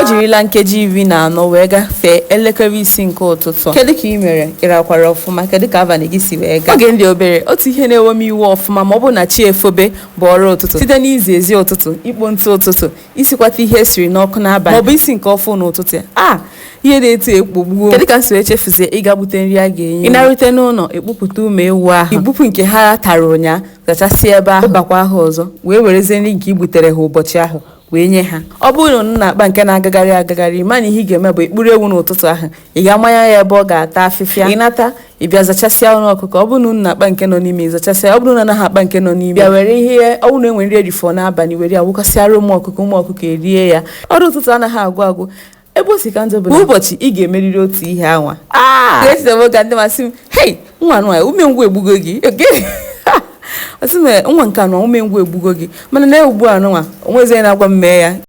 jirila nkeji 14 wee gafee elekere 6 nke ụtụtụ. Kedu ka ị mere? Ịrakwara ọfụma? Kedu ka abalị gị si wee gaa? Oge ndị obere, otu ihe na-ewe m iwe ọfụma ma ọ bụ na chi efobe bụ ọrụ ụtụtụ, site n'izi ezi ụtụtụ, ikpo ntụ ụtụtụ, isikwata ihe esiri n'ọkụ n'abalị ma ọ bụ isi nke ọfụ n'ụtụtụ. Ihe na-eto ekpogbuo. Kedu ka m si wee chefuzie ịga bute nri a ga-enye? Ị na-arute n'ụlọ, ekpupụta ụmụ ewu ahụ, ibupụ nke ha tara ụnya, zachasị ebe ahụ, bakwa ha ọzọ, wee werezie nri nke i butere ha ụbọchị ahụ wee nye ha. Ọ bụrụ na na-akpa nke na-agagharị agagharị, mana ihe ị ga-eme bụ ikpuru ewu n'ụtụtụ ahụ, ị ga-amanya ya ebe ọ ga-ata afịfịa, ị nata, ị bịa zachasịa ụlọ ọkụkọ. Ọ bụrụ na na-akpa nke nọ n'ime, zachasịa. Ọ bụrụ na anaghị akpa nke nọ n'ime, bịa were ihe, ọ bụrụ na enwe nri erifọ n'abalị, were ya wụkasịara ụmụ ọkụkọ erie ya. Ọrụ ụtụtụ anaghị agwụ agwụ. Ebe o si ka njọ bụ na ụbọchị ị ga-emeriri otu ihe anwa. Ga-esi ka ndị masị m, hei, nwa nwa umengwụ egbugo gị. Ọsị m nwa nke anọ umengwụ egbugo gị, mana na ugbu a nwa onwezie na-agwa m mee ya.